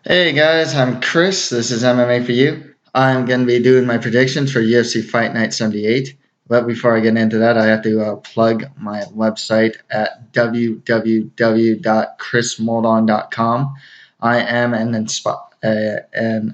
Hey guys, I'm Chris. This is MMA for you. I'm going to be doing my predictions for UFC Fight Night 78. But before I get into that, I have to plug my website at www.chrismoldon.com. I am an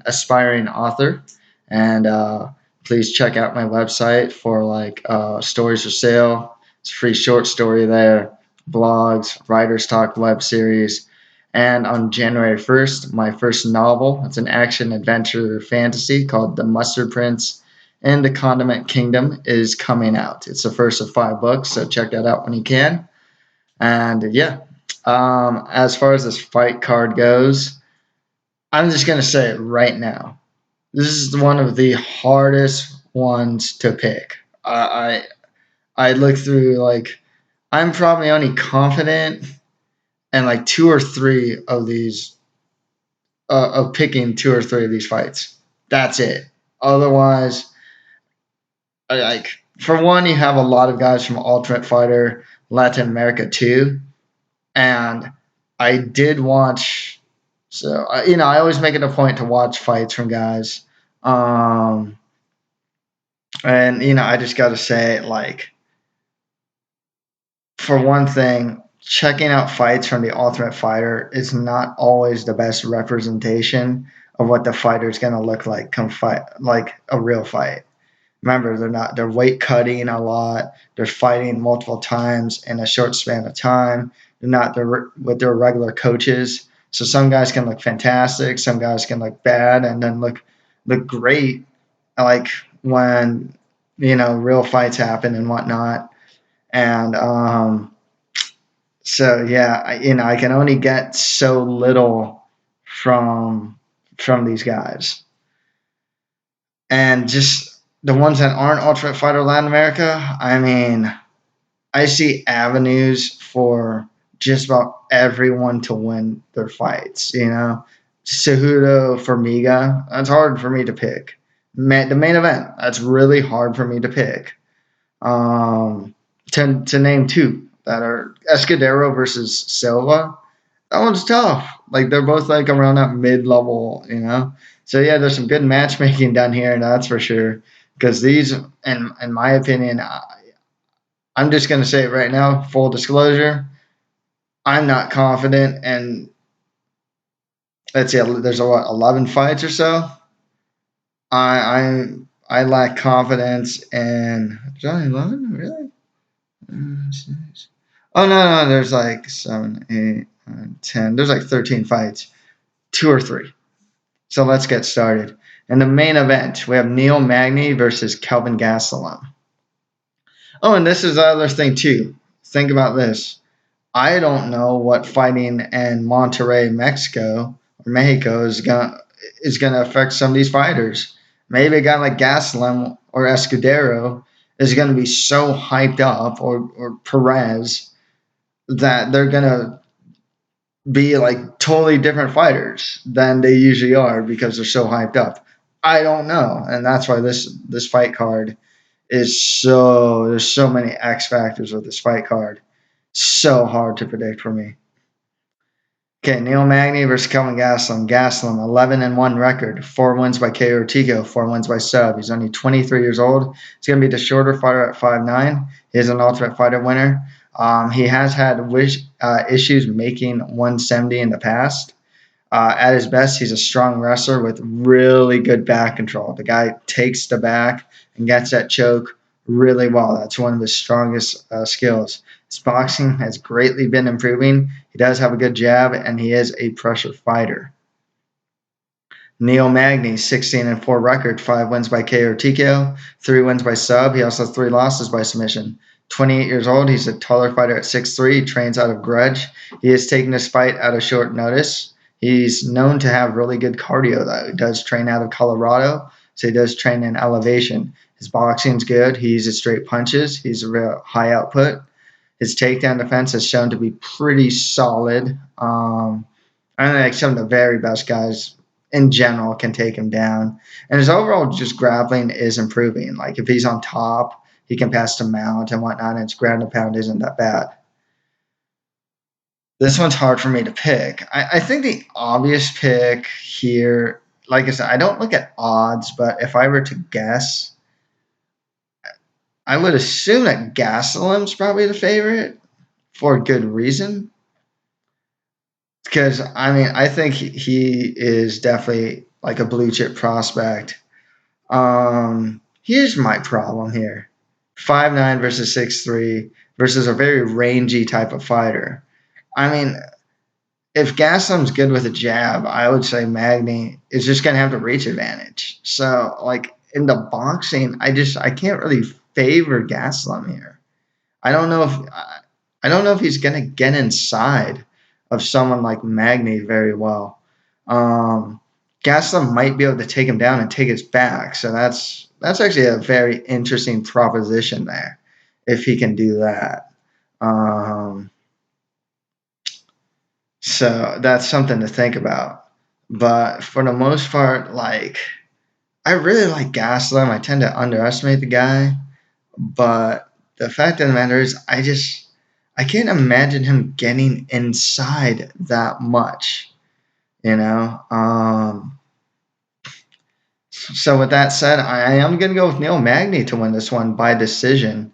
aspiring author, and please check out my website for stories for sale. It's a free short story there, blogs, writers talk web series, and on January 1st, my first novel, it's an action adventure fantasy called The Mustard Prince in the Condiment Kingdom, is coming out. It's the first of 5 books, so check that out when you can. And yeah, as far as this fight card goes, I'm just going to say it right now. This is one of the hardest ones to pick. I look through, I'm probably only confident in like two or three of these of picking two or three of these fights. That's it. Otherwise, for one, you have a lot of guys from Ultimate Fighter Latin America too, and I did watch. So I always make it a point to watch fights from guys, um, and I just got to say, for one thing, checking out fights from the Ultimate Fighter is not always the best representation of what the fighter is going to look like come fight like a real fight. Remember, they're weight cutting a lot. They're fighting multiple times in a short span of time. They're not with their regular coaches. So some guys can look fantastic, some guys can look bad, and then look great. Like when real fights happen and whatnot. And so yeah, I can only get so little from these guys, and just the ones that aren't Ultimate Fighter Latin America. I mean, I see avenues for just about everyone to win their fights. Cejudo, Formiga. That's hard for me to pick. The main event. That's really hard for me to pick. To name two that are Escudero versus Silva. That one's tough. Like they're both like around that mid level. So yeah, there's some good matchmaking done here, that's for sure. Because these, in my opinion, I'm just gonna say it right now, full disclosure, I'm not confident. And let's see, there's 11 fights or so. I lack confidence in. Is that 11 really? Oh no, there's like 7, 8, 9, 10. There's like 13 fights, two or three. So let's get started. In the main event, we have Neil Magny versus Kelvin Gastelum. Oh, and this is the other thing too. Think about this. I don't know what fighting in Monterrey, Mexico is gonna affect some of these fighters. Maybe a guy like Gastelum or Escudero is gonna be so hyped up, or Perez, that they're gonna be like totally different fighters than they usually are because they're so hyped up. I don't know, and that's why this fight card is there's so many X factors with this fight card. So hard to predict for me. Okay, Neil Magny versus Kelvin Gastelum. Gastelum, 11-1 record, 4 wins by KO or TKO, 4 wins by sub. He's only 23 years old. He's going to be the shorter fighter at 5'9". He is an Ultimate Fighter winner. He has had issues making 170 in the past. At his best, he's a strong wrestler with really good back control. The guy takes the back and gets that choke really well. That's one of his strongest skills. His boxing has greatly been improving. He does have a good jab, and he is a pressure fighter. Neil Magny, 16-4 record, 5 wins by KO or TKO, 3 wins by sub. He also has 3 losses by submission. 28 years old. He's a taller fighter at 6'3". He trains out of Grudge. He is taking this fight at a short notice. He's known to have really good cardio, though. He does train out of Colorado, so he does train in elevation. His boxing's good. He uses straight punches. He's a real high output. His takedown defense has shown to be pretty solid. I think some of the very best guys in general can take him down. And his overall just grappling is improving. Like if he's on top, he can pass to mount and whatnot, and his ground and pound isn't that bad. This one's hard for me to pick. I think the obvious pick here, like I said, I don't look at odds, but if I were to guess, I would assume that Gastelum's probably the favorite for good reason. Because, I mean, I think he is definitely like a blue chip prospect. Here's my problem here. 5'9" versus 6'3" versus a very rangy type of fighter. I mean, if Gastelum's good with a jab, I would say Magny is just going to have the reach advantage. So, like, in the boxing, I can't really favor Gastelum here. I don't know if he's going to get inside of someone like Magny very well. Gastelum might be able to take him down and take his back. So that's actually a very interesting proposition there, if he can do that. So that's something to think about. But for the most part, like, I really like Gastelum. I tend to underestimate the guy. But the fact of the matter is, I can't imagine him getting inside that much, you know. So with that said, I am going to go with Neil Magny to win this one by decision.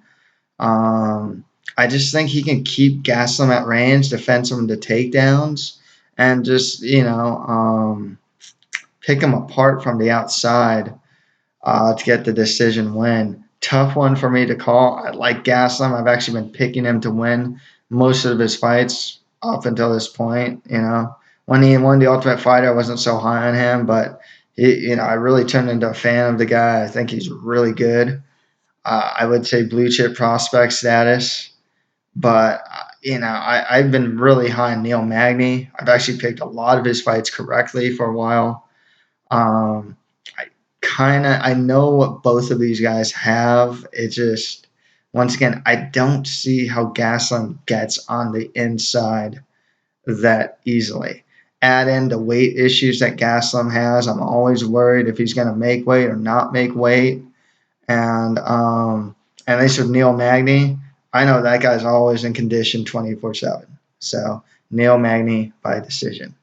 I just think he can keep Gastelum at range, defend some of the takedowns, and just, pick him apart from the outside to get the decision win. Tough one for me to call. I like Gastelum. I've actually been picking him to win most of his fights up until this point. When he won the Ultimate Fighter, I wasn't so high on him, but I really turned into a fan of the guy. I think he's really good. I would say blue chip prospect status. But, I've been really high on Neil Magny. I've actually picked a lot of his fights correctly for a while. I know what both of these guys have. It just, once again, I don't see how Gastelum gets on the inside that easily. Add in the weight issues that Gastelum has. I'm always worried if he's going to make weight or not make weight. And at least with Neil Magny, I know that guy's always in condition 24/7. So Neil Magny by decision.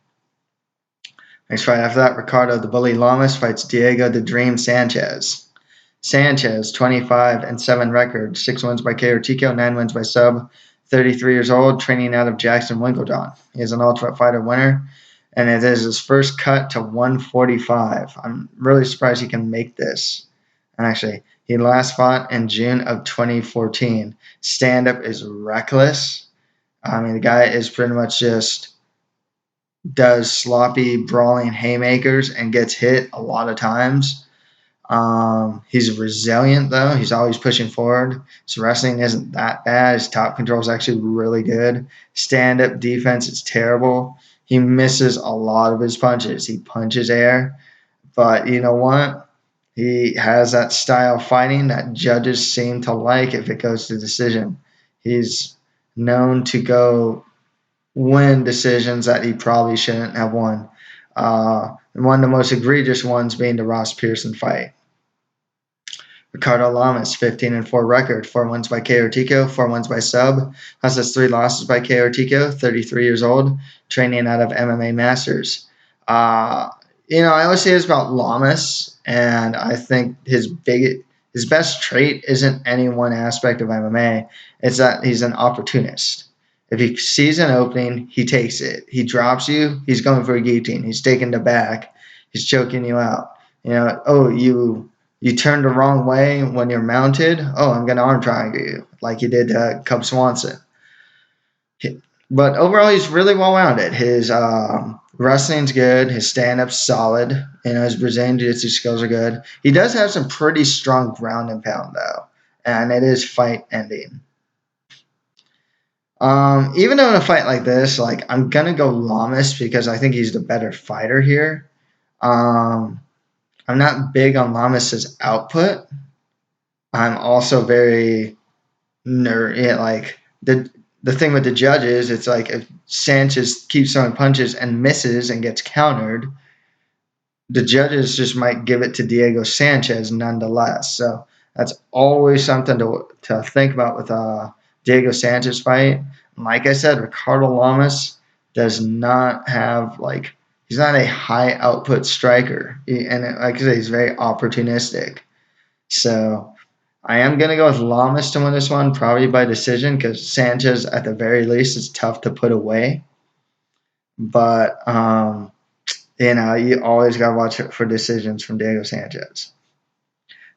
Next fight after that, Ricardo the Bully Lamas fights Diego the Dream Sanchez. Sanchez, 25-7 record, 6 wins by KO TKO, 9 wins by sub, 33 years old, training out of Jackson Winkledon. He is an Ultimate Fighter winner, and it is his first cut to 145. I'm really surprised he can make this. And actually, he last fought in June of 2014. Stand-up is reckless. I mean, the guy is pretty much just does sloppy, brawling haymakers and gets hit a lot of times. He's resilient, though. He's always pushing forward. His wrestling isn't that bad. His top control is actually really good. Stand-up defense is terrible. He misses a lot of his punches. He punches air. But you know what? He has that style of fighting that judges seem to like if it goes to decision. He's known to go win decisions that he probably shouldn't have won. One of the most egregious ones being the Ross Pearson fight. Ricardo Lamas, 15-4 record, 4 wins by KO TKO, 4 wins by sub. Has 3 losses by KO TKO, 33 years old, training out of MMA Masters. I always say this about Lamas, and I think his best trait isn't any one aspect of MMA. It's that he's an opportunist. If he sees an opening, he takes it. He drops you, he's going for a guillotine. He's taking the back. He's choking you out. You turned the wrong way when you're mounted. Oh, I'm going to arm triangle you, like you did Cub Swanson. But overall, he's really well-rounded. His wrestling's good. His stand-up's solid. His Brazilian jiu-jitsu skills are good. He does have some pretty strong ground and pound, though, and it is fight-ending. Even though in a fight like this, I'm going to go Lamas because I think he's the better fighter here. I'm not big on Lamas' output. I'm also very nerdy. The thing with the judges, it's like if Sanchez keeps throwing punches and misses and gets countered, the judges just might give it to Diego Sanchez nonetheless. So that's always something to think about with Diego Sanchez fight. Like I said, Ricardo Lamas does not have he's not a high output striker, and like I say, he's very opportunistic. So I am gonna go with Lamas to win this one, probably by decision, because Sanchez at the very least is tough to put away. But you always gotta watch for decisions from Diego Sanchez.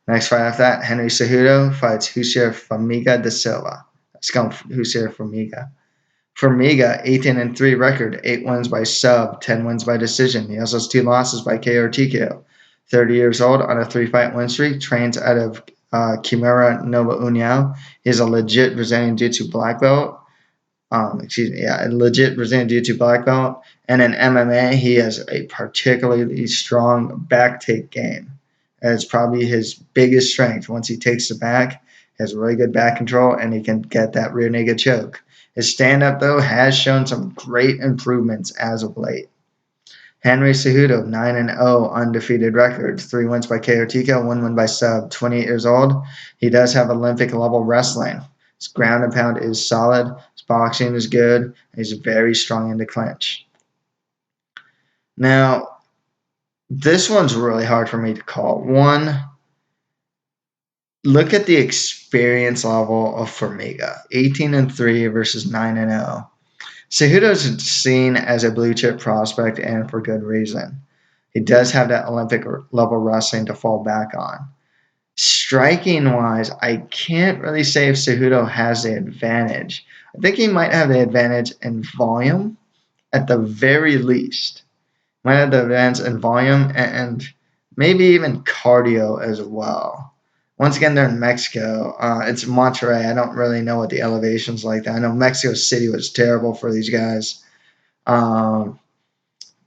Next fight after that, Henry Cejudo fights Jussier Formiga de Silva. Let's go Jussier Formiga. Formiga, 18-3 record, 8 wins by sub, 10 wins by decision. He also has 2 losses by KO or TKO. 30 years old on a 3-fight win streak, trains out of Quimera Nova União. He is a legit Brazilian Jiu-Jitsu black belt. A legit Brazilian Jiu-Jitsu black belt. And in MMA, he has a particularly strong back take game. It's probably his biggest strength. Once he takes the back, he has really good back control, and he can get that rear naked choke. His stand-up, though, has shown some great improvements as of late. Henry Cejudo, 9-0 undefeated record, 3 wins by KO TKO, 1 win by sub, 28 years old. He does have Olympic-level wrestling. His ground and pound is solid. His boxing is good. And he's very strong in the clinch. Now, this one's really hard for me to call. One, look at the experience level of Formiga. 18-3 versus 9-0. Cejudo is seen as a blue chip prospect, and for good reason. He does have that Olympic level wrestling to fall back on. Striking wise, I can't really say if Cejudo has the advantage. I think he might have the advantage in volume at the very least. Might have the advantage in volume and maybe even cardio as well. Once again, they're in Mexico. It's Monterrey. I don't really know what the elevation's like there. I know Mexico City was terrible for these guys. But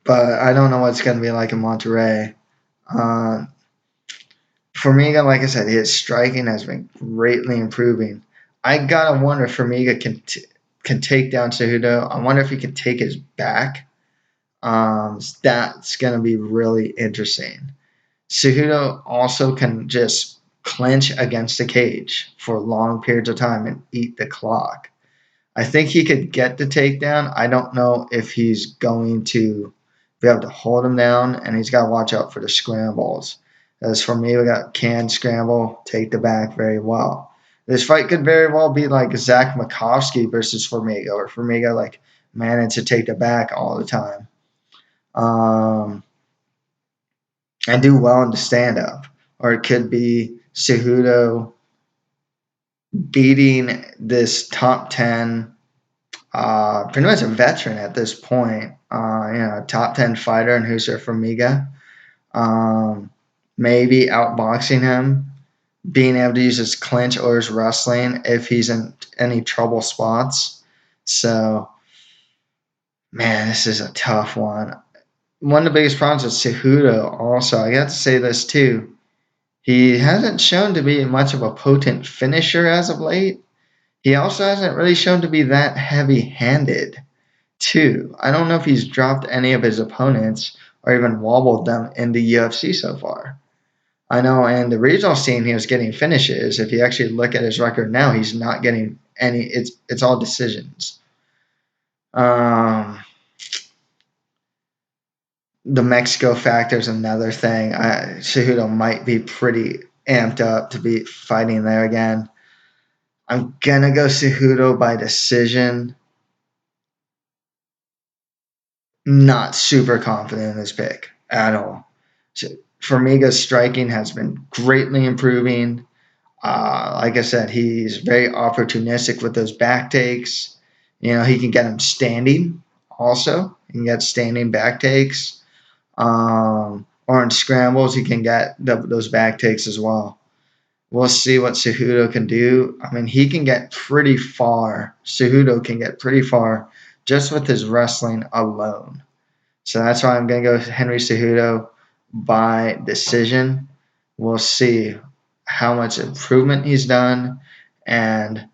I don't know what it's going to be like in Monterrey. Formiga, like I said, his striking has been greatly improving. I got to wonder if Formiga can take down Cejudo. I wonder if he can take his back. That's going to be really interesting. Cejudo also can just clinch against the cage for long periods of time and eat the clock. I think he could get the takedown. I don't know if he's going to be able to hold him down, and he's got to watch out for the scrambles. As for me, we can scramble, take the back very well. This fight could very well be like Zach Makovsky versus Formiga, or Formiga managed to take the back all the time. And do well in the stand-up. Or it could be Cejudo beating this top 10, pretty much a veteran at this point, top 10 fighter in Jussier Formiga. Maybe outboxing him, being able to use his clinch or his wrestling if he's in any trouble spots. So, man, this is a tough one. One of the biggest problems with Cejudo also, I got to say this too, he hasn't shown to be much of a potent finisher as of late. He also hasn't really shown to be that heavy-handed too. I don't know if he's dropped any of his opponents or even wobbled them in the UFC so far. I know in the regional scene he was getting finishes. If you actually look at his record now, he's not getting any. It's all decisions. The Mexico factor is another thing. Cejudo might be pretty amped up to be fighting there again. I'm gonna go Cejudo by decision. Not super confident in this pick at all. So Formiga's striking has been greatly improving. Like I said, he's very opportunistic with those back takes. He can get him standing also. He can get standing back takes. Or in scrambles, he can get those back takes as well. We'll see what Cejudo can do. I mean, he can get pretty far. Cejudo can get pretty far just with his wrestling alone. So that's why I'm going to go with Henry Cejudo by decision. We'll see how much improvement he's done and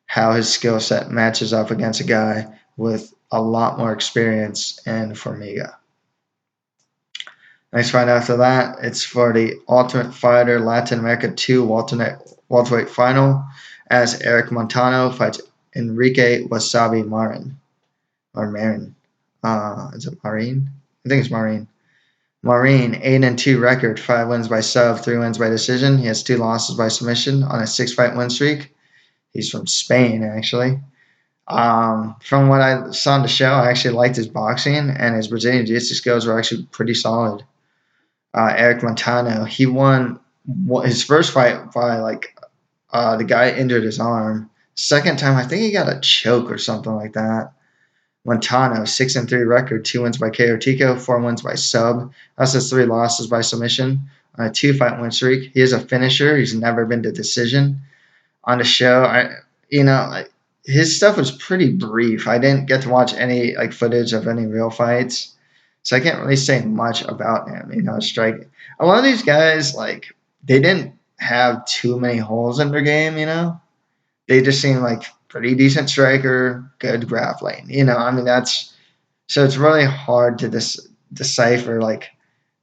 how his skill set matches up against a guy with a lot more experience in Formiga. Next fight after that, it's for the Ultimate Fighter Latin America 2 welterweight final as Erick Montano fights Enrique Wasabi Marin. Is it Marin? I think it's Marin. Marin, 8-2 record, 5 wins by sub, 3 wins by decision. He has 2 losses by submission on a 6-fight win streak. He's from Spain, actually. From what I saw on the show, I actually liked his boxing, and his Brazilian Jiu-Jitsu skills were actually pretty solid. Erick Montano, he won his first fight by the guy injured his arm. Second time, I think he got a choke or something like that. Montano, 6-3 record, 2 wins by KO TKO, 4 wins by sub. That's his 3 losses by submission on a 2-fight win streak. He is a finisher. He's never been to decision. On the show, his stuff was pretty brief. I didn't get to watch any footage of any real fights, so I can't really say much about him. Strike. A lot of these guys, they didn't have too many holes in their game. They just seem like pretty decent striker, good grappling. That's so it's really hard to decipher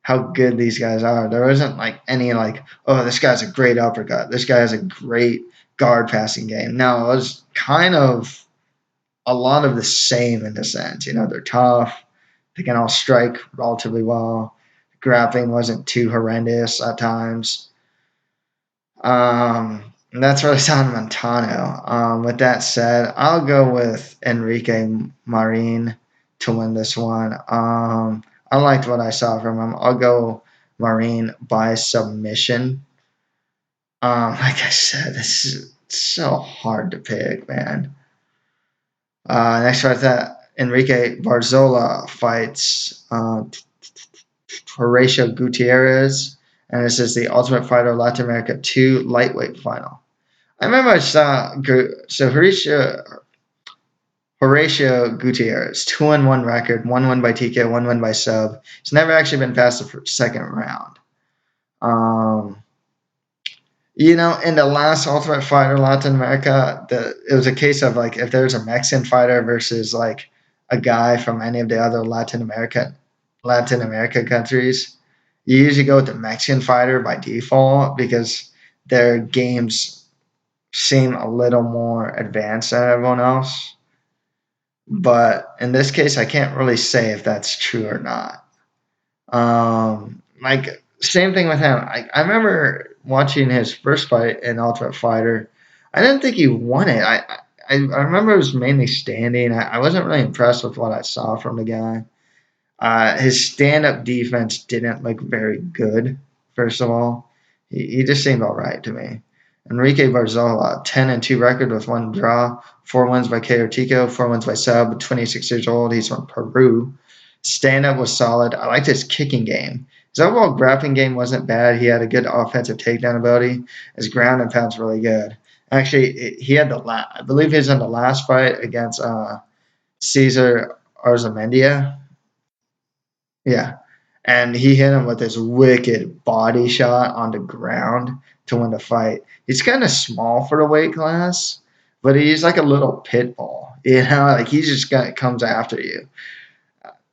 how good these guys are. There isn't any oh, this guy's a great uppercut. This guy has a great guard passing game. No, it was kind of a lot of the same in the sense. They're tough. They can all strike relatively well. Grappling wasn't too horrendous at times. And that's what I saw in Montano. With that said, I'll go with Enrique Marin to win this one. I liked what I saw from him. I'll go Marin by submission. Like I said, this is so hard to pick, man. Next fight, that Enrique Barzola fights Horacio Gutierrez, and this is the Ultimate Fighter Latin America 2 lightweight final. I remember I saw Horacio Gutierrez, 2-1 record, 1 win by TKO, 1 win by sub. He's never actually been past the second round. In the last Ultimate Fighter Latin America, it was a case of if there's a Mexican fighter versus a guy from any of the other Latin America countries, you usually go with the Mexican fighter by default because their games seem a little more advanced than everyone else. But in this case, I can't really say if that's true or not. Same thing with him. I remember watching his first fight in Ultimate Fighter. I didn't think he won it. I remember it was mainly standing. I wasn't really impressed with what I saw from the guy. His stand-up defense didn't look very good, first of all. He just seemed all right to me. Enrique Barzola, 10-2 record with 1 draw, 4 wins by KO TKO, 4 wins by sub, 26 years old. He's from Peru. Stand-up was solid. I liked his kicking game. His overall grappling game wasn't bad. He had a good offensive takedown ability. His ground and pound's really good. Actually, he had I believe he was in the last fight against Cesar Arzamendia. Yeah. And he hit him with this wicked body shot on the ground to win the fight. He's kind of small for the weight class, but he's like a little pit bull. He just comes after you.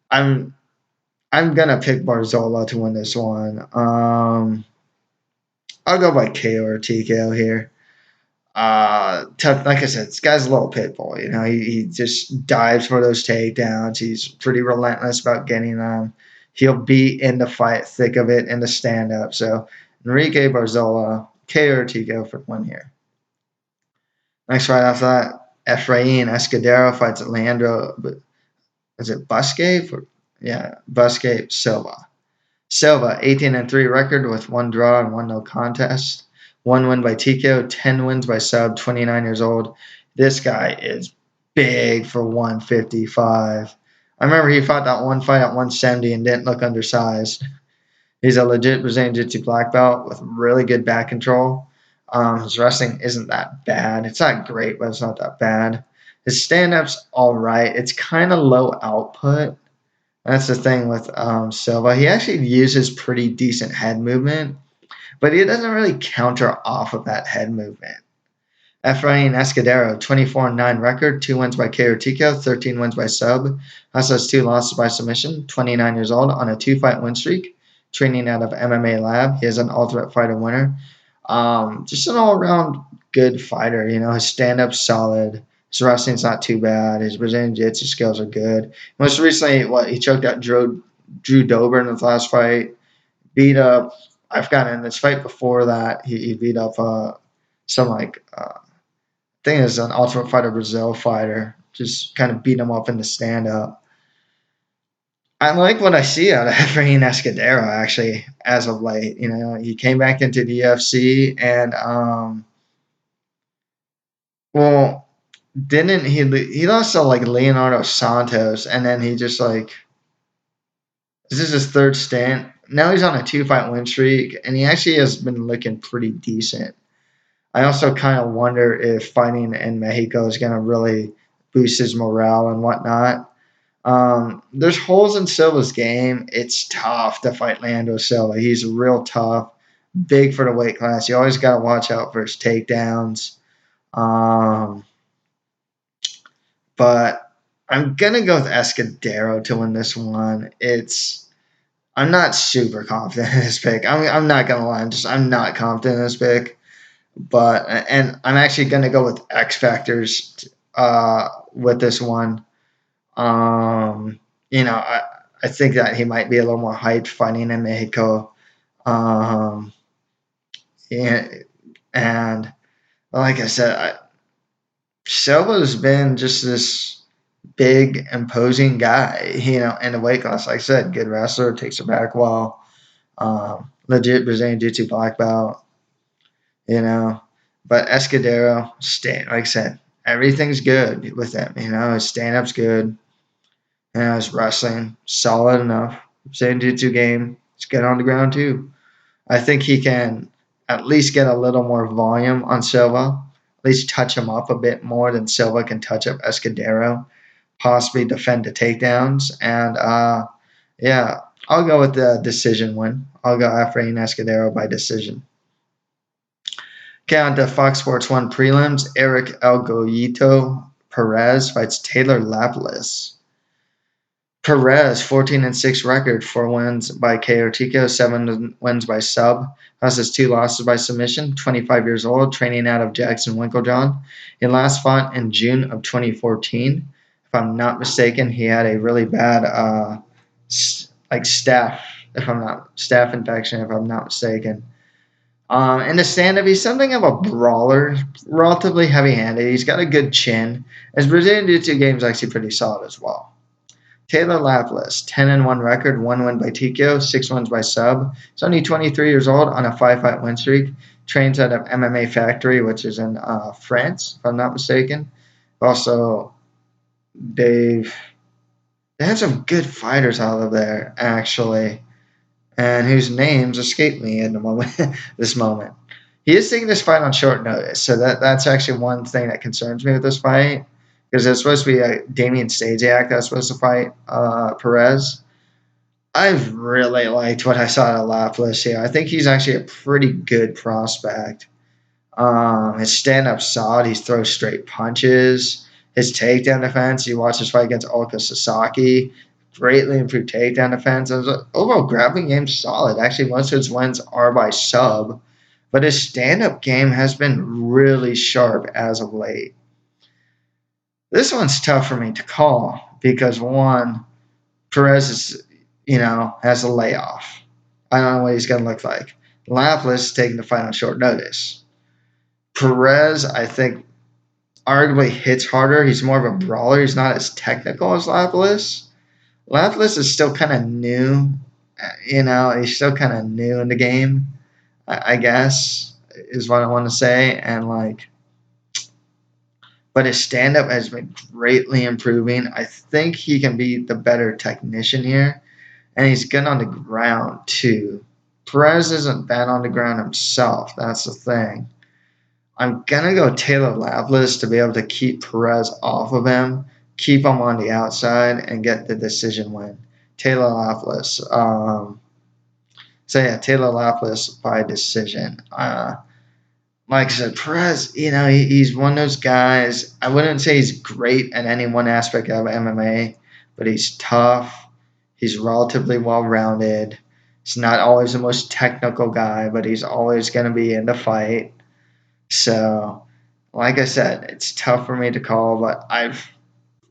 I'm gonna pick Barzola to win this one. I'll go by KO or TKO here. Like I said, this guy's a little pit bull. He just dives for those takedowns. He's pretty relentless about getting them. He'll be in the fight, thick of it, in the stand-up. So Enrique Barzola, KO or TKO for 1 here. Next fight after that, Efrain Escudero fights Leandro. Is it Busquets? Busquets Silva. Silva, 18-3 record with 1 draw and 1 no contest. 1 win by TKO, 10 wins by sub, 29 years old. This guy is big for 155. I remember he fought that one fight at 170 and didn't look undersized. He's a legit Brazilian Jiu-Jitsu black belt with really good back control. His wrestling isn't that bad. It's not great, but it's not that bad. His stand-up's all right. It's kind of low output. That's the thing with Silva. He actually uses pretty decent head movement, but he doesn't really counter off of that head movement. Efrain Escudero, 24-9 record, 2 wins by KO TKO, 13 wins by sub. Also has 2 losses by submission, 29 years old, on a 2-fight win streak, training out of MMA Lab. He is an Ultimate Fighter winner. Just an all-around good fighter. His stand-up's solid. His wrestling's not too bad. His Brazilian Jiu-Jitsu skills are good. Most recently, he choked out Drew Dober in his last fight. Beat up, I forgot, in this fight before that, he beat up some, I think it was an Ultimate Fighter Brazil fighter. Just kind of beat him up in the stand-up. I like what I see out of Efrain Escudero, actually, as of late. He came back into the UFC and, well, didn't he lost to Leonardo Santos, and then he just this is his third stint. Now he's on a 2-fight win streak, and he actually has been looking pretty decent. I also kind of wonder if fighting in Mexico is going to really boost his morale and whatnot. There's holes in Silva's game. It's tough to fight Leandro Silva. He's real tough, big for the weight class. You always got to watch out for his takedowns. But I'm going to go with Escudero to win this one. I'm not super confident in this pick. I'm not going to lie. I'm not confident in this pick. And I'm actually going to go with X factors with this one. I think that he might be a little more hyped fighting in Mexico. And like I said, Silva's been just this big, imposing guy, in the weight class. Like I said, good wrestler, takes it back well. Legit Brazilian Jiu-Jitsu black belt, But Escudero, like I said, everything's good with him. His stand-up's good. His wrestling, solid enough. Brazilian Jiu-Jitsu game, he's good on the ground too. I think he can at least get a little more volume on Silva, at least touch him up a bit more than Silva can touch up Escudero, possibly defend the takedowns. And, I'll go with the decision win. I'll go Efrain Escudero by decision. Okay, on to Fox Sports 1 prelims. Erick El Goyito Perez fights Taylor Lapilus. Perez, 14-6 record, 4 wins by KO TKO, 7 wins by sub. Has his 2 losses by submission, 25 years old, training out of Jackson Winklejohn. He last fought in June of 2014. If I'm not mistaken, he had a really bad staph infection, if I'm not mistaken. In the stand-up, he's something of a brawler, relatively heavy-handed. He's got a good chin. His Brazilian Jiu-Jitsu game is actually pretty solid as well. Taylor Lapilus, 10-1 record, 1 win by TKO, 6 wins by sub. He's only 23 years old on a 5-fight win streak. Trains out of MMA Factory, which is in France, if I'm not mistaken. Also, they have some good fighters out of there, actually, and whose names escape me in the moment. This moment. He is taking this fight on short notice, so that's actually one thing that concerns me with this fight. Because it's supposed to be Damian Stasiak that's supposed to fight Perez. I've really liked what I saw at Lapilus here. I think he's actually a pretty good prospect. His stand-up's solid. He throws straight punches. His takedown defense, you watch his fight against Ulka Sasaki, greatly improved takedown defense. His overall grappling game's solid. Actually, most of his wins are by sub. But his stand-up game has been really sharp as of late. This one's tough for me to call because, one, Perez is, has a layoff. I don't know what he's going to look like. Lapilus is taking the fight on short notice. Perez, I think, arguably hits harder. He's more of a brawler. He's not as technical as Lapilus. Lapilus is still kind of new. He's still kind of new in the game, I guess, is what I want to say. And, but his stand-up has been greatly improving. I think he can be the better technician here. And he's good on the ground, too. Perez isn't bad on the ground himself. That's the thing. I'm going to go Taylor Lapilus to be able to keep Perez off of him, keep him on the outside, and get the decision win. Taylor Lapilus. Taylor Lapilus by decision. Like I said, Perez, he's one of those guys. I wouldn't say he's great at any one aspect of MMA, but he's tough. He's relatively well-rounded. He's not always the most technical guy, but he's always going to be in the fight. So, like I said, it's tough for me to call, but I've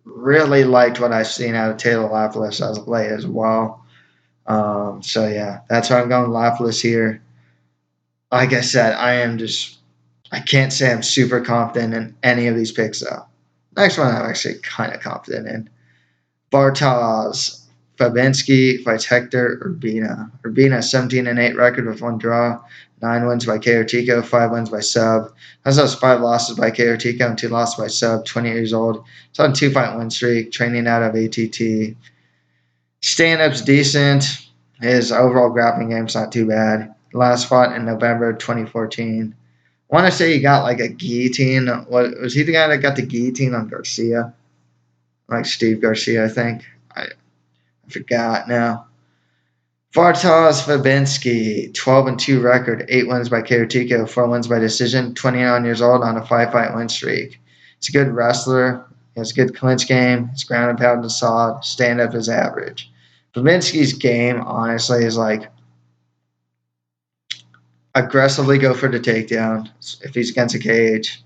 really liked what I've seen out of Taylor Lapilus as of late as well. So yeah, that's why I'm going Lapilus here. Like I said, I can't say I'm super confident in any of these picks though. Next one I'm actually kind of confident in. Bartosz Fabinski fights Hector Urbina. Urbina 17-8 record with 1 draw, 9 wins by KO Tico, 5 wins by sub. Has those 5 losses by KO Tico and 2 losses by sub. 20 years old. He's on a 2-fight win streak. Training out of ATT. Stand-up's decent. His overall grappling game's not too bad. Last fought in November 2014. I want to say he got like a guillotine. What was he the guy that got the guillotine on Garcia? Like Steve Garcia, I think. I forgot now. Bartosz Fabinski, 12-2 record, 8 wins by KO Tico, 4 wins by decision, 29 years old on a 5-fight win streak. He's a good wrestler. He has a good clinch game. His ground and pound is solid. Stand up is average. Fabinski's game, honestly, is like aggressively go for the takedown if he's against a cage.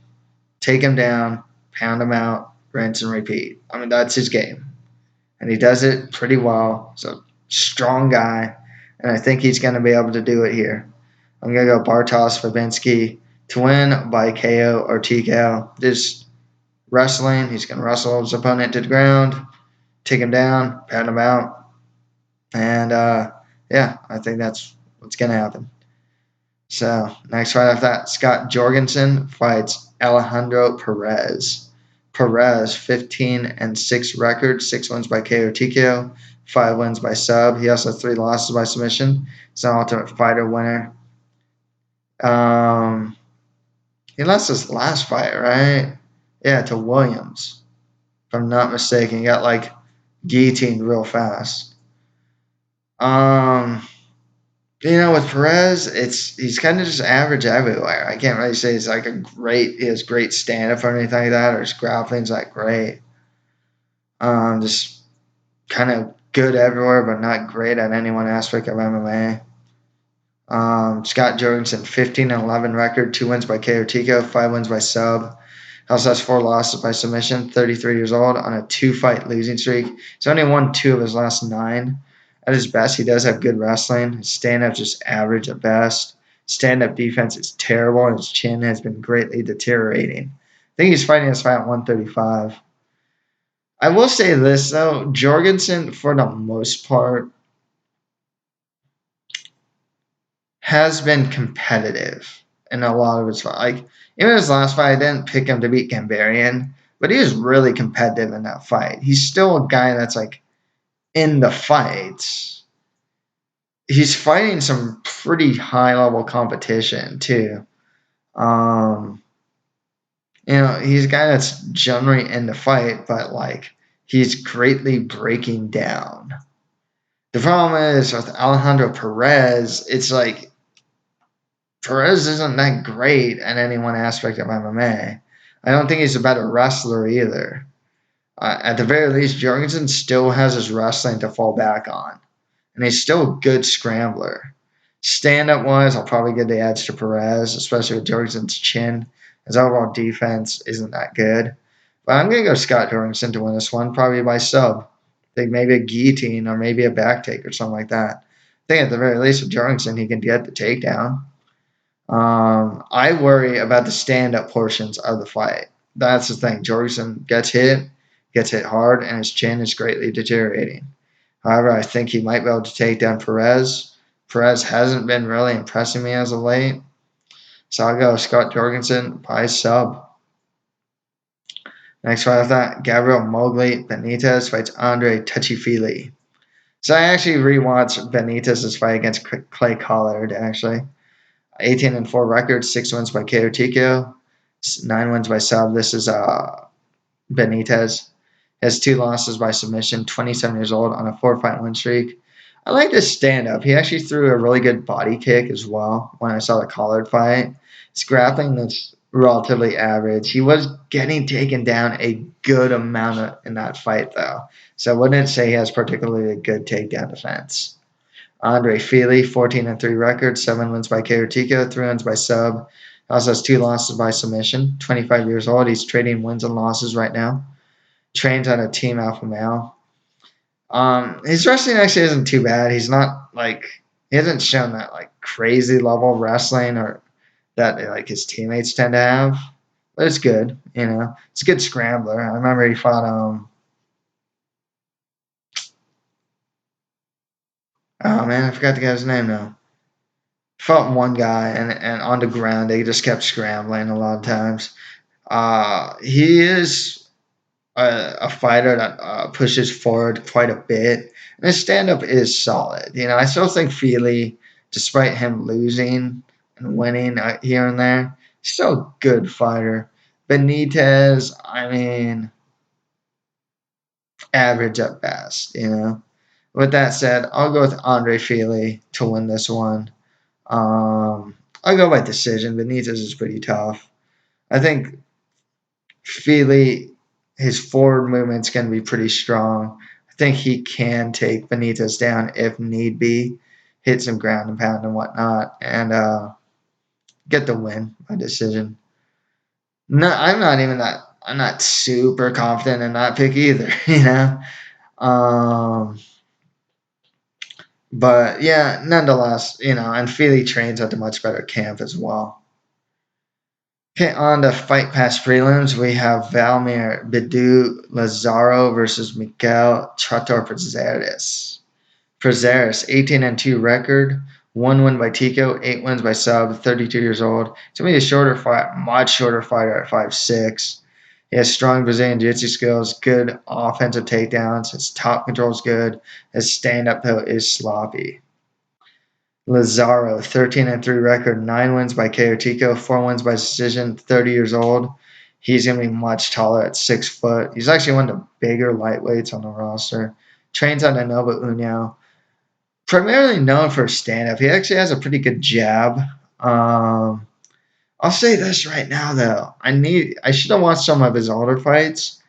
Take him down, pound him out, rinse and repeat. I mean, that's his game. And he does it pretty well. He's a strong guy, and I think he's going to be able to do it here. I'm going to go Bartosz Fabinski to win by KO or TKO. Just wrestling. He's going to wrestle his opponent to the ground, take him down, pound him out. And, yeah, I think that's what's going to happen. So, next fight after that, Scott Jorgensen fights Alejandro Perez. Perez, 15-6 record, 6 wins by KO TKO, 5 wins by sub. He also has 3 losses by submission. He's an Ultimate Fighter winner. He lost his last fight, right? Yeah, to Williams, if I'm not mistaken. He got like guillotined real fast. With Perez, he's kind of just average everywhere. I can't really say he's like he has great stand-up or anything like that, or his grappling's like great. Just kind of good everywhere, but not great at any one aspect of MMA. Scott Jorgensen, 15-11 record, 2 wins by KO Tico, 5 wins by sub. He also has 4 losses by submission, 33 years old, on a 2-fight losing streak. He's only won 2 of his last 9. At his best, he does have good wrestling. His stand-up is just average at best. Stand-up defense is terrible, and his chin has been greatly deteriorating. I think he's fighting his fight at 135. I will say this, though. Jorgensen, for the most part, has been competitive in a lot of his fights. Like, even his last fight, I didn't pick him to beat Gambarian, but he was really competitive in that fight. He's still a guy that's, like, in the fights. He's fighting some pretty high-level competition, too. He's a guy that's generally in the fight, but, like, he's greatly breaking down. The problem is with Alejandro Perez, it's like Perez isn't that great at any one aspect of MMA. I don't think he's a better wrestler either. At the very least, Jorgensen still has his wrestling to fall back on. And he's still a good scrambler. Stand-up-wise, I'll probably give the edge to Perez, especially with Jorgensen's chin. His overall defense isn't that good. But I'm going to go Scott Jorgensen to win this one, probably by sub. I think maybe a guillotine or maybe a back take or something like that. I think at the very least with Jorgensen, he can get the takedown. I worry about the stand-up portions of the fight. That's the thing. Jorgensen gets hit hard, and his chin is greatly deteriorating. However, I think he might be able to take down Perez. Perez hasn't been really impressing me as of late. So I'll go Scott Jorgensen by sub. Next fight after that, Gabriel Mowgli Benitez fights Andre Fili. So I actually rewatched Benitez's fight against Clay Collard, actually. 18-4 record, 6 wins by KO Tico, 9 wins by sub. This is Benitez. He has 2 losses by submission, 27 years old on a 4-fight win streak. I like this stand-up. He actually threw a really good body kick as well when I saw the Collard fight. His grappling is relatively average. He was getting taken down a good amount in that fight, though. So I wouldn't say he has particularly a good takedown defense. Andre Fili, 14-3 record, 7 wins by KO Tico, 3 wins by sub. Also has 2 losses by submission. 25 years old. He's trading wins and losses right now. Trains on a Team Alpha Male. His wrestling actually isn't too bad. He's not he hasn't shown that crazy level of wrestling or that his teammates tend to have. But it's good, It's a good scrambler. I remember he fought oh man, I forgot the guy's name now. Fought one guy and on the ground they just kept scrambling a lot of times. He is a fighter that pushes forward quite a bit. And his stand-up is solid. I still think Fili, despite him losing and winning here and there, still a good fighter. Benitez, I mean, average at best, With that said, I'll go with Andre Fili to win this one. I'll go by decision. Benitez is pretty tough. I think Fili, his forward movement's going to be pretty strong. I think he can take Benitez down if need be, hit some ground and pound and whatnot, and get the win by decision. No, I'm not super confident in that pick either, But yeah, nonetheless, and Fili trains at a much better camp as well. Okay, on the Fight Pass prelims, we have Valmir Bidu Lazaro versus Miguel Trator Prazeres. Prazeres, 18-2 record, 1 win by Tico, 8 wins by sub, 32 years old. To me, a much shorter fighter at 5'6". He has strong Brazilian jiu-jitsu skills, good offensive takedowns. His top control is good. His stand-up, though, is sloppy. Lazaro, 13-3 record, 9 wins by KO Tico, 4 wins by decision, 30 years old. He's going to be much taller at 6 foot. He's actually one of the bigger lightweights on the roster. Trains on Nova União. Primarily known for stand-up. He actually has a pretty good jab. I'll say this right now, though. I should have watched some of his older fights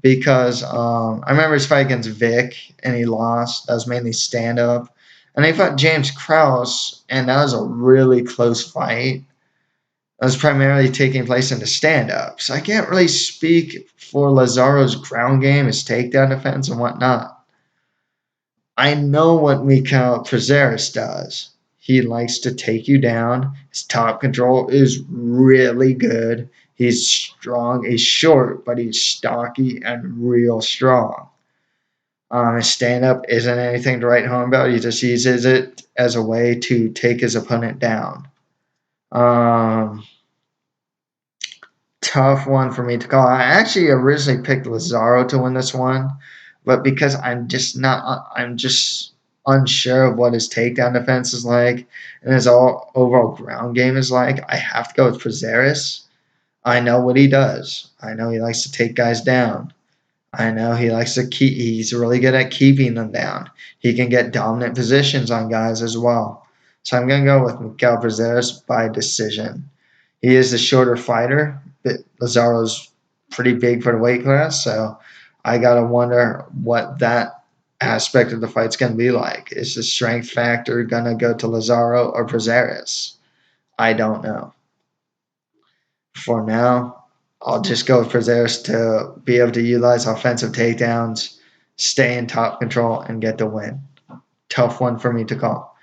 because I remember his fight against Vic, and he lost. That was mainly stand-up. And he fought James Krause, and that was a really close fight. It was primarily taking place in the stand-up. So I can't really speak for Lazaro's ground game, his takedown defense, and whatnot. I know what Miguel Prazeres does. He likes to take you down. His top control is really good. He's strong. He's short, but he's stocky and real strong. His stand-up isn't anything to write home about. He just uses it as a way to take his opponent down. Tough one for me to call. I actually originally picked Lazaro to win this one, but because I'm just unsure of what his takedown defense is like and his overall ground game is like, I have to go with Prazeres. I know what he does. I know he likes to take guys down. I know he likes to he's really good at keeping them down. He can get dominant positions on guys as well. So I'm going to go with Miguel Prazeres by decision. He is the shorter fighter, but Lazaro's pretty big for the weight class, so I got to wonder what that aspect of the fight's going to be like. Is the strength factor going to go to Lazaro or Prazeres? I don't know. For now, I'll just go with Prazeres to be able to utilize offensive takedowns, stay in top control, and get the win. Tough one for me to call.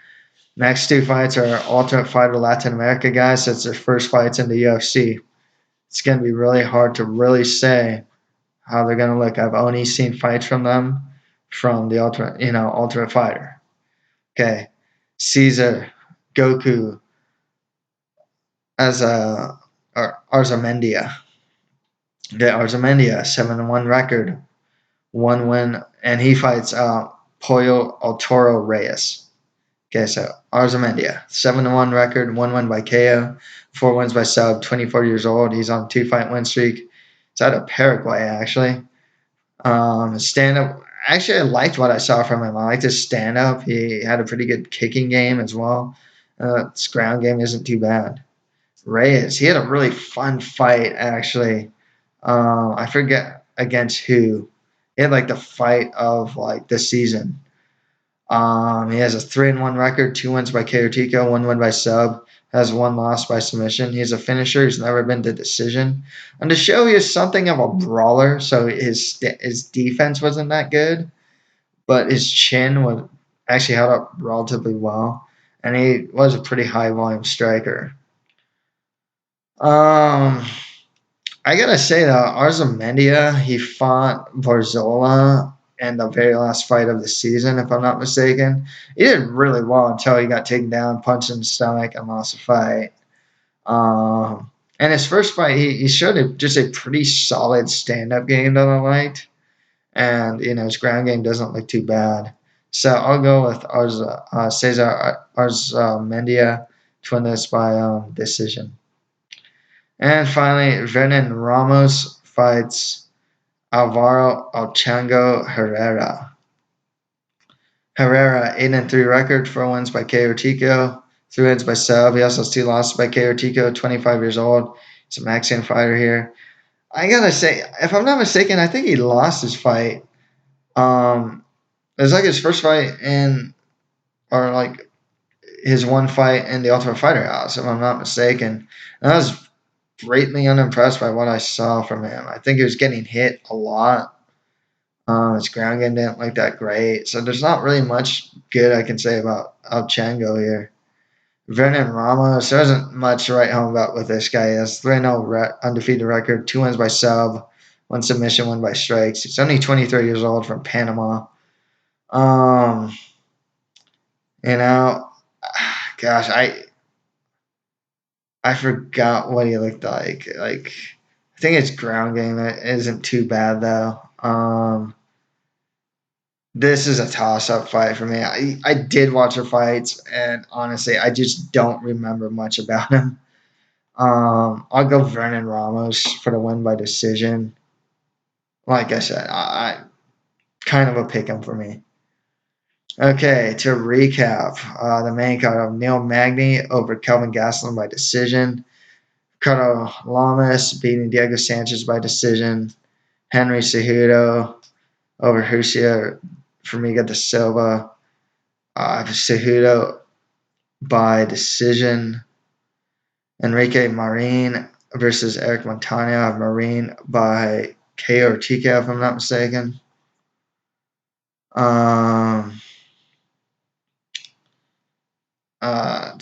Next 2 fights are Ultimate Fighter Latin America guys. That's their first fights in the UFC. It's going to be really hard to really say how they're going to look. I've only seen fights from them from the Ultimate Fighter. Okay, Caesar, Goku, as Arzamendia. Okay, Arzamendia, 7-1 record, 1 win, and he fights Pollo Altoro Reyes. Okay, so Arzamendia, 7-1 record, 1 win by KO, 4 wins by sub, 24 years old. He's on a 2-fight win streak. It's out of Paraguay, actually. Stand-up, actually, I liked what I saw from him. I liked his stand-up. He had a pretty good kicking game as well. His ground game isn't too bad. Reyes, he had a really fun fight, actually. I forget against who. He had the fight of the season. He has a 3-1 record, 2 wins by KO Tico, 1 win by sub. has one loss by submission. He's a finisher. He's never been to decision. On the show, he was something of a brawler, so his defense wasn't that good, but his chin was actually held up relatively well, and he was a pretty high volume striker. I gotta say though, Arzamendia, he fought Barzola in the very last fight of the season, if I'm not mistaken. He did really well until he got taken down, punched in the stomach, and lost the fight. And his first fight, he showed just a pretty solid stand-up game that I liked. And, his ground game doesn't look too bad. So I'll go with Cesar Arzamendia to win this by decision. And finally, Vernon Ramos fights Alvaro Alchango Herrera. Herrera, 8-3 record, 4 wins by KO TKO, 3 wins by sub. He also has 2 losses by KO TKO, 25 years old. He's a Mexican fighter here. I gotta say, if I'm not mistaken, I think he lost his fight. It was like his first fight or like his one fight in the Ultimate Fighter House, if I'm not mistaken. And I was greatly unimpressed by what I saw from him. I think he was getting hit a lot. His ground game didn't look that great. So there's not really much good I can say about Alchango here. Vernon Ramos, there isn't much to write home about with this guy. He has 3-0 undefeated record, 2 wins by sub, 1 submission, 1 by strikes. He's only 23 years old from Panama. Gosh, I forgot what he looked like. I think his ground game isn't too bad though. This is a toss-up fight for me. I did watch the fights, and honestly, I just don't remember much about him. I'll go Vernon Ramos for the win by decision. Like I said, I kind of a pick him for me. Okay, to recap, the main card of Neil Magny over Kelvin Gastelum by decision. Ricardo Lamas beating Diego Sanchez by decision. Henry Cejudo over Jussier, Formiga de Silva. Cejudo by decision. Enrique Marin versus Erick Montano. Marin by KO or TKO, if I'm not mistaken.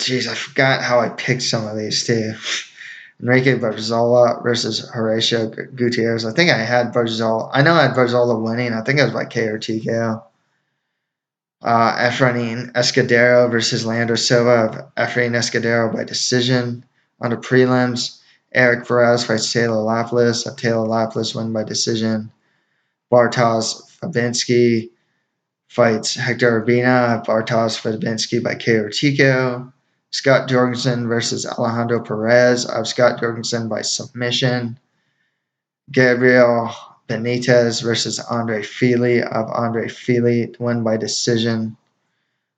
I forgot how I picked some of these too. Enrique Barzola versus Horacio Gutierrez. I think I had Barzola. I know I had Barzola winning. I think it was by KO or TKO. Efrain Escudero versus Leandro Silva. Efrain Escudero by decision. On the prelims, Erick Perez fights Taylor Lapilus. Taylor Lapilus win by decision. Bartosz Fabinski fights Hector Urbina. Bartosz Fabinski by KO or TKO. Scott Jorgensen versus Alejandro Perez. Scott Jorgensen by submission. Gabriel Benitez versus Andre Fili. Andre Fili win by decision.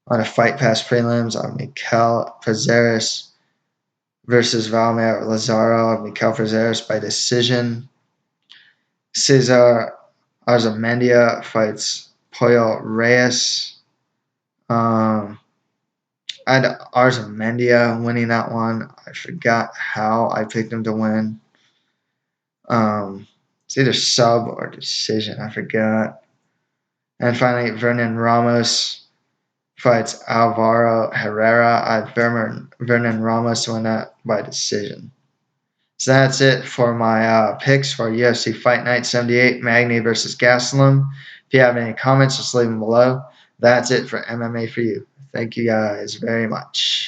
On a Fight Pass prelims, Mikel Prazeres versus Valmer Lazaro. Mikel Prazeres by decision. Cesar Arzamendia fights Pollo Reyes. I had Arzamendia winning that one. I forgot how I picked him to win. It's either sub or decision. I forgot. And finally, Vernon Ramos fights Alvaro Herrera. I had Vernon Ramos win that by decision. So that's it for my picks for UFC Fight Night 78, Magny versus Gastelum. If you have any comments, just leave them below. That's it for MMA for you. Thank you guys very much.